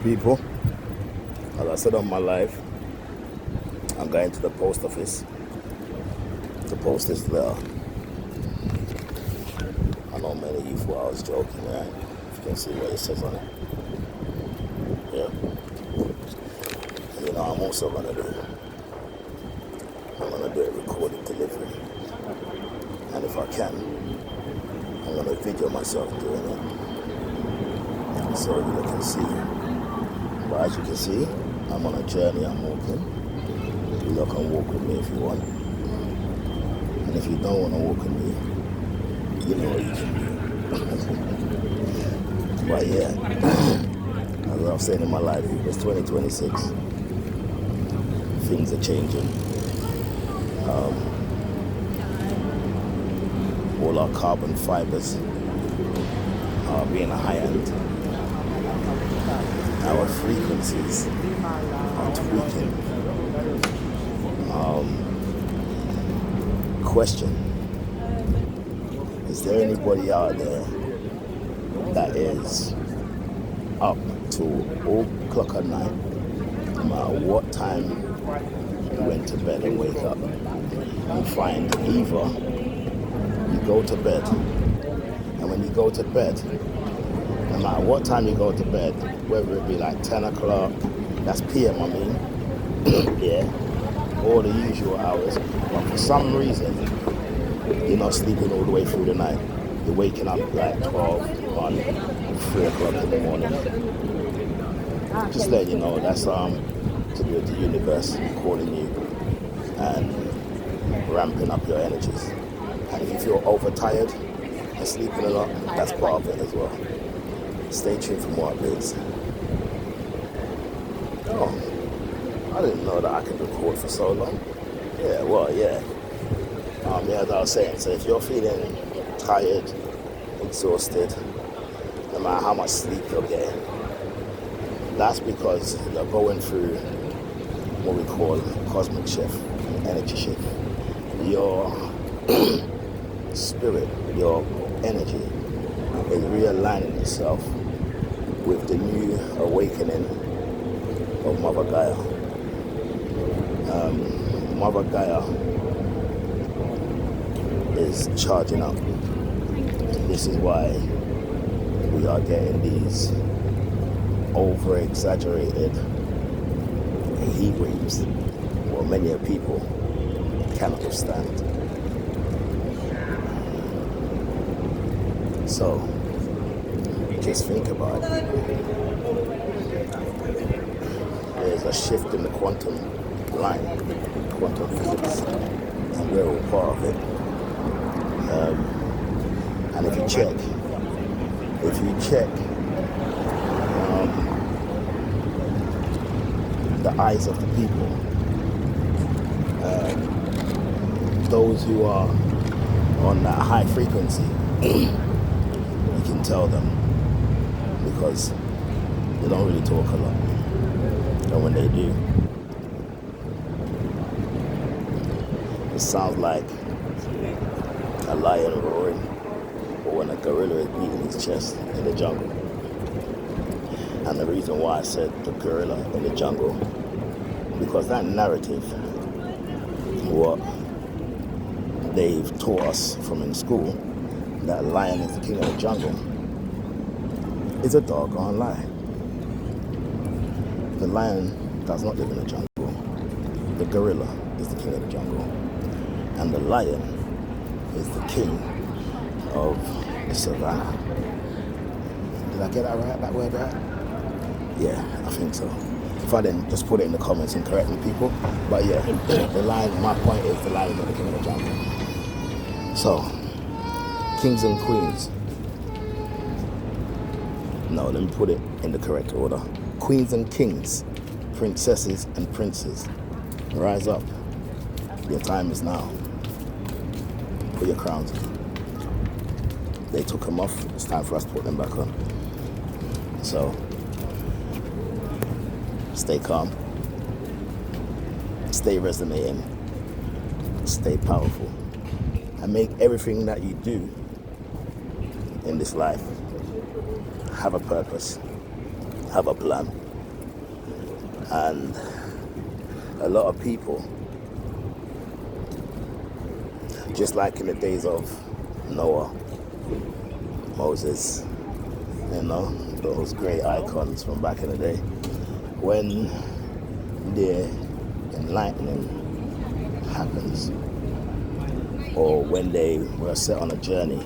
people. As I said on my live, I'm going to the post office. The post is there. I know many of you thought I was joking, right? If you can see what it says on it. Yeah. And you know, I'm also gonna do a recorded delivery. And if I can, I'm gonna video myself doing it. So you can see. But as you can see, I'm on a journey, I'm walking. You can walk with me if you want. And if you don't want to walk with me, you know what you can do. But yeah, as I've said in my life, it's 2026. Things are changing. All our carbon fibers are being heightened. Our frequencies are tweaking. Question: is there anybody out there that is up till all o'clock at night, no matter what time you went to bed and wake up, and find either you go to bed, and when you go to bed, no matter what time you go to bed, whether it be like 10 o'clock, that's PM I mean, yeah, all the usual hours, but for some reason, you're not sleeping all the way through the night. You're waking up like 12, 1, 3 o'clock in the morning. Just letting you know, that's to do with the universe calling you and ramping up your energies. And if you feel overtired and sleeping a lot, that's part of it as well. Stay tuned for more updates. Oh, I didn't know that I could record for so long. Yeah, well, yeah. Yeah, as I was saying, so if you're feeling tired, exhausted, no matter how much sleep you're getting, that's because you're going through what we call cosmic shift, energy shift. Your spirit, your energy is realigning itself with the new awakening of Mother Gaia. Mother Gaia is charging up. This is why we are getting these over-exaggerated heat waves, what many people cannot withstand. So, just think about it. There's a shift in the quantum line, quantum physics, and we're all part of it. And if you check the eyes of the people, those who are on that high frequency, you can tell them because they don't really talk a lot. And when they do, it sounds like a lion roaring, or when a gorilla is beating his chest in the jungle. And the reason why I said the gorilla in the jungle, because that narrative, what they've taught us from in school, that lion is the king of the jungle, is a doggone lie. The lion does not live in the jungle. The gorilla is the king of the jungle. And the lion is the king of the savannah. Did I get that right, that word right? Yeah, I think so. If I didn't, just put it in the comments and correct me, people. But yeah, the lion, my point is the lion is the king of the jungle. So, kings and queens. No, let me put it in the correct order. Queens and kings, princesses and princes. Rise up. Your time is now. Put your crowns on. They took them off. It's time for us to put them back on. So, stay calm. Stay resonating. Stay powerful. And make everything that you do in this life have a purpose, have a plan, And a lot of people, just like in the days of Noah, Moses, those great icons from back in the day, when the enlightening happens, or when they were set on a journey,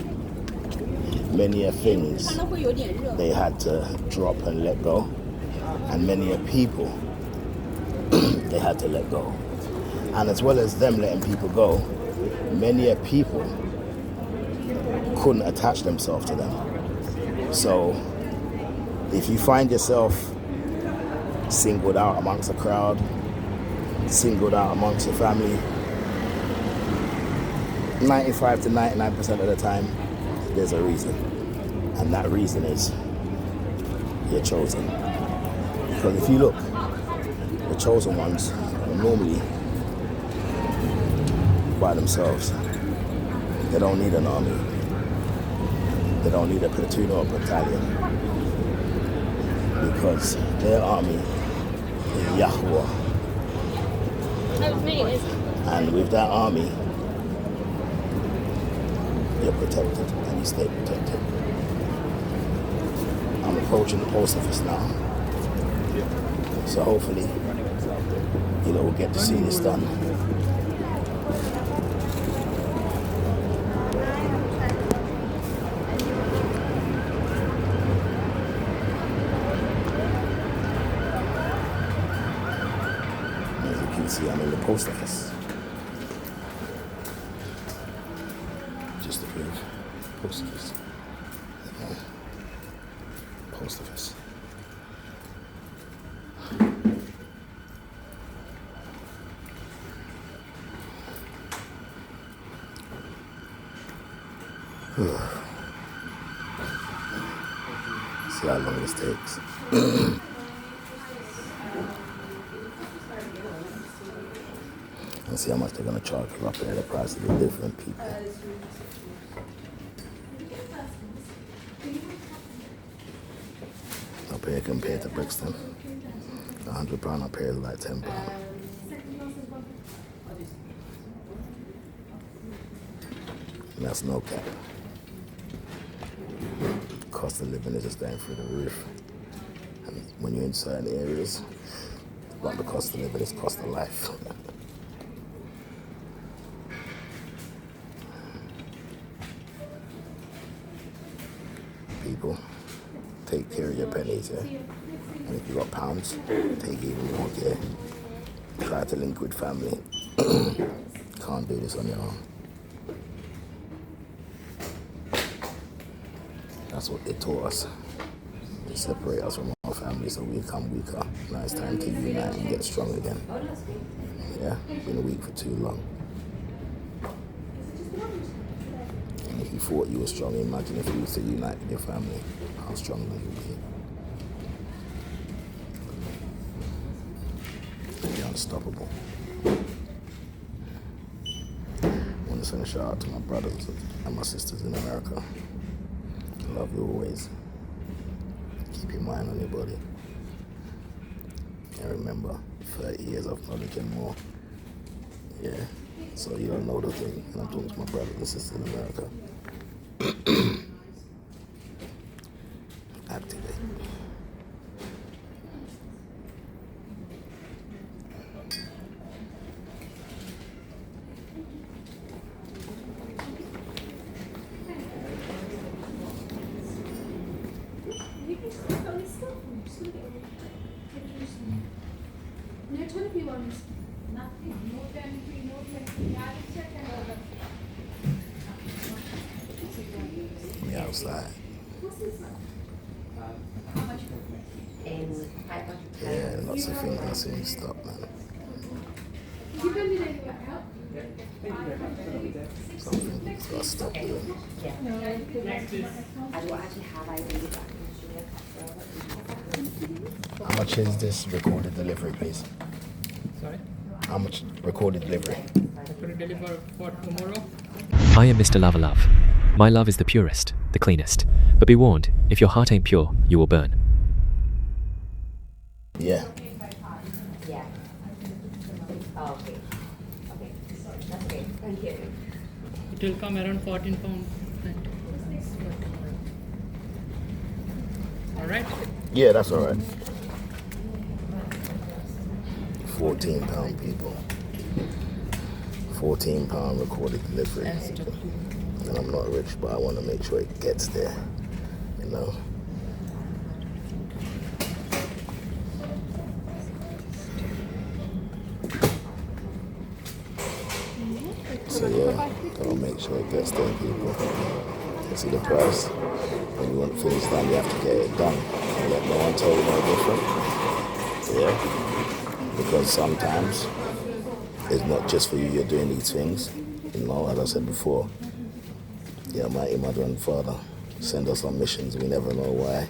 many of things they had to drop and let go, and many of people they had to let go. And as well as them letting people go, many of people couldn't attach themselves to them. So if you find yourself singled out amongst a crowd, singled out amongst your family, 95 to 99% of the time, there's a reason. And that reason is you're chosen. Because if you look, the chosen ones are normally by themselves. They don't need an army. They don't need a platoon or a battalion. Because their army is Yahweh. And with that army, you're protected and you stay protected. I'm approaching the post office now. So hopefully, we'll get to see this done. As you can see, I'm in the post office. Just a bit of post office. Post office. See how long this takes. And see how much they're going to charge for up there, the price of the different people. Up here compared to Brixton, £100 up here is like £10. And that's no cap. Cost of living is just going through the roof. And when you're in certain areas, it's not the cost of living, it's cost of life. People, take care of your pennies, yeah? And if you got pounds, take even more care. Try to link with family. Can't do this on your own. That's what they taught us. They separate us from our family so we become weaker. Now it's time to unite and get strong again. Yeah, been weak for too long. And if you thought you were strong, imagine if you was to unite with your family, how strong you would be. You'd be unstoppable. I want to send a shout out to my brothers and my sisters in America. Love you always. Keep your mind on your body. And remember, 30 years of knowledge and more. Yeah, so you don't know the thing. And I'm talking to my brothers and sisters in America. Activate. We outside. Yeah, lots of things I see stop, man. Something that's got to stop doing. How much is this recorded delivery, please? Sorry? How much recorded delivery? I could deliver for tomorrow. I am Mr. Lava-Love. My love is the purest, the cleanest. But be warned, if your heart ain't pure, you will burn. Yeah. It will come around 14 pound. All right. Yeah, that's all right. 14 pound people. 14 pound recorded delivery. And I'm not rich, but I want to make sure it gets there, you know. So yeah, gotta make sure it gets there, people. You see the price? When you want things done, you have to get it done. And let no one tell you no different. Yeah, because sometimes it's not just for you. You're doing these things, you know. As I said before, the Almighty Mother and Father send us on missions. We never know why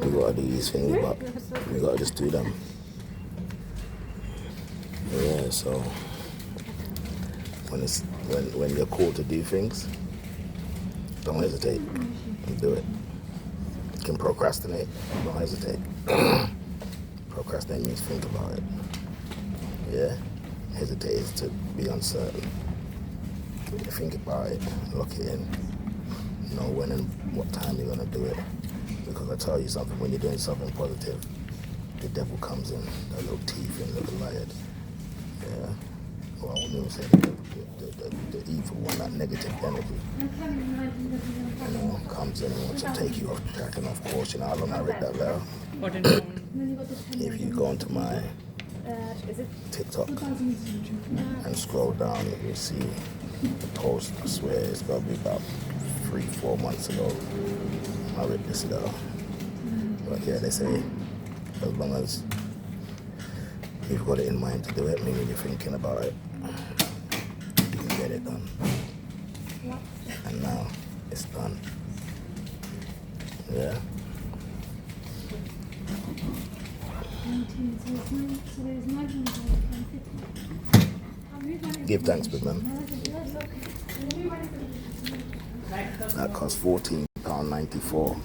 we gotta do these things, but we gotta just do them. Yeah, so when you're called to do things, don't hesitate and do it. You can procrastinate, don't hesitate. Procrastinate means think about it. Yeah? Hesitate is to be uncertain. Think about it, lock it in. Know when and what time you're gonna do it. Because I tell you something, when you're doing something positive, the devil comes in, that little teeth and little lion. Yeah? Well, I wouldn't even say the evil one, that negative energy. You know, comes in and wants to take you off track and off course. You know, I don't know that well. 14 pound. If you go into my TikTok and scroll down, you will see the post. I swear it's got to be about 3-4 months ago. I read this ago. But yeah, they say as long as you've got it in mind to do it, meaning you're thinking about it, you can get it done. And now it's done. Yeah. Give thanks, big man. That cost £14.94.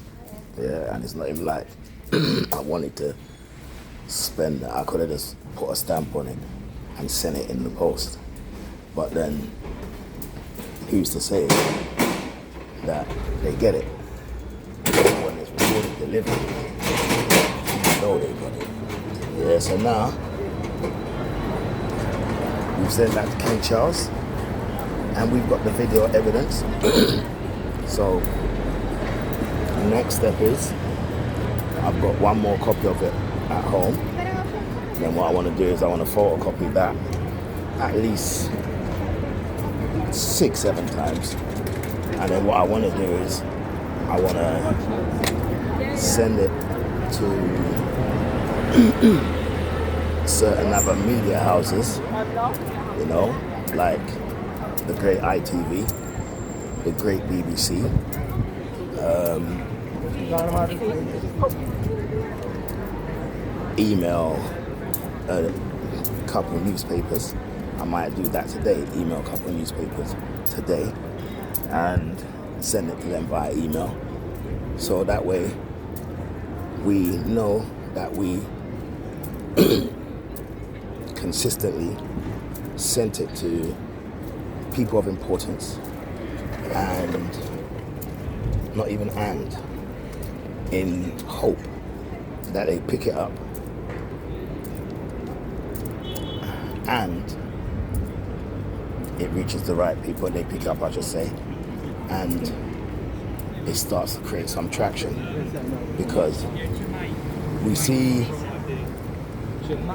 Yeah, and it's not even like I wanted to spend that. I could have just put a stamp on it and sent it in the post. But then, who's to say that they get it? When it's recorded delivery, you know they got it. Yeah, so now, we've sent that to King Charles, and we've got the video evidence. So, next step is, I've got one more copy of it at home. Then what I want to do is I want to photocopy that at least 6-7 times. And then what I want to do is I want to send it to certain other media houses, you know, like the great ITV, the great BBC, email a couple of newspapers. I might do that today, email a couple of newspapers today and send it to them via email. So that way we know that we consistently sent it to people of importance, and not even and, in hope that they pick it up and it reaches the right people and they pick up, I should say, and it starts to create some traction, because we see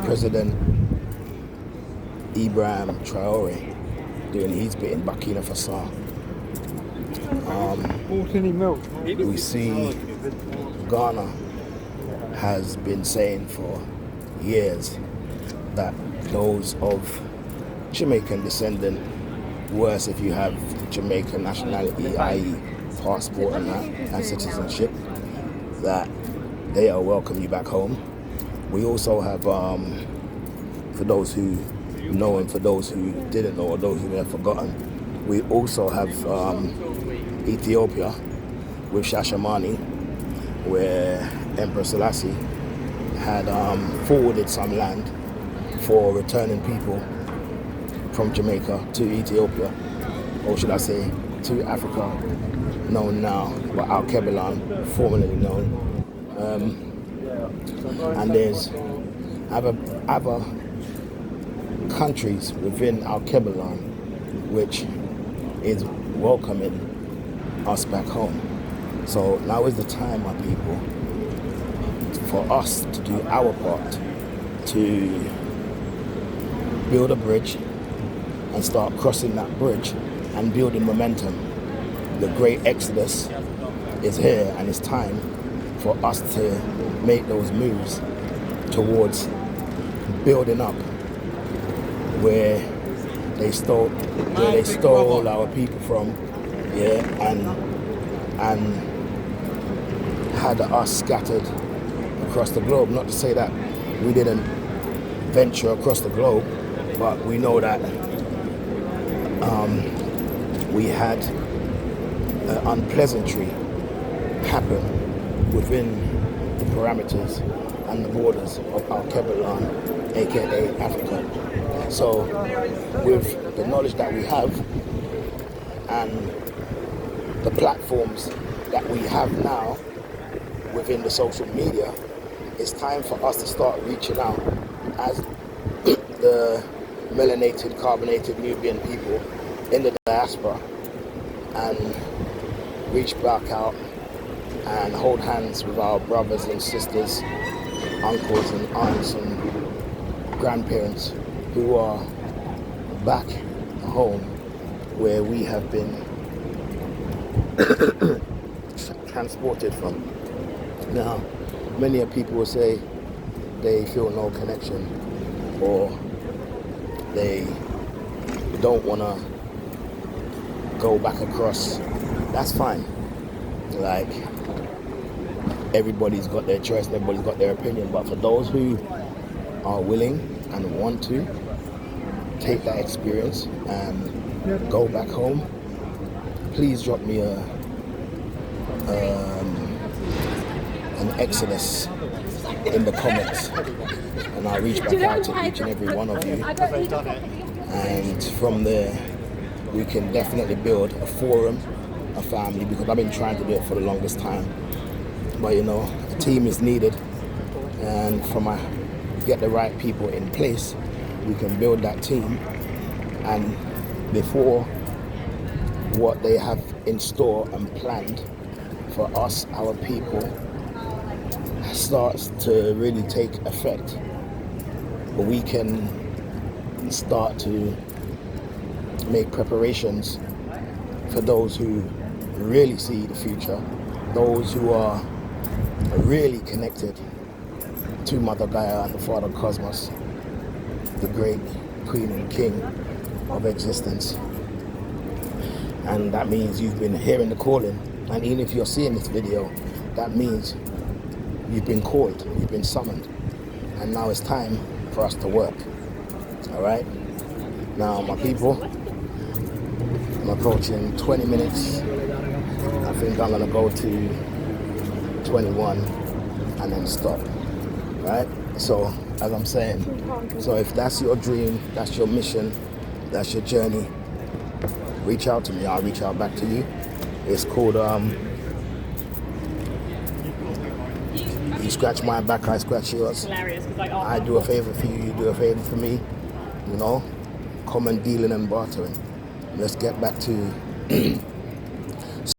President Ibrahim Traore doing his bit in Burkina Faso. We see Ghana has been saying for years that those of Jamaican descendant, worse if you have Jamaican nationality, i.e. passport and that, and citizenship, that they are welcome you back home. We also have, for those who know and for those who didn't know or those who have forgotten, we also have Ethiopia with Shashamani, where Emperor Selassie had forwarded some land for returning people from Jamaica to Ethiopia, or should I say to Africa, known now, but Al-Kebalan, formerly known. And there's other countries within Al-Kebalan which is welcoming us back home. So now is the time, my people, for us to do our part to build a bridge and start crossing that bridge and building momentum. The great exodus is here, and it's time for us to make those moves towards building up where they stole our people from, and had us scattered across the globe. Not to say that we didn't venture across the globe, but we know that we had an unpleasantry happen within the parameters and the borders of Al-Kebalan, aka Africa. So with the knowledge that we have and the platforms that we have now within the social media, it's time for us to start reaching out as the melanated, carbonated Nubian people in the diaspora, and reach back out and hold hands with our brothers and sisters, uncles and aunts and grandparents who are back home where we have been transported from. Now, many people will say they feel no connection, or they don't want to go back across. That's fine. Like, everybody's got their choice, everybody's got their opinion, but for those who are willing and want to take that experience and go back home, please drop me an exodus in the comments, and I'll reach back out to each and every one of you, and from there we can definitely build a forum, a family, because I've been trying to do it for the longest time, but you know, a team is needed, and from get the right people in place, we can build that team, and before what they have in store and planned for us, our people, starts to really take effect, we can start to make preparations for those who really see the future, those who are really connected to Mother Gaia and the Father Cosmos, the great Queen and King of existence. And that means you've been hearing the calling, and even if you're seeing this video, that means you've been called, you've been summoned, and now it's time for us to work. All right? Now, my people, I'm approaching 20 minutes. I think I'm gonna go to 21 and then stop. Right? So, as I'm saying, so if that's your dream, that's your mission, that's your journey, reach out to me, I'll reach out back to you. It's called, you scratch my back, I scratch yours. I do a favor for you, you do a favor for me. You know, common dealing and bartering. Let's get back to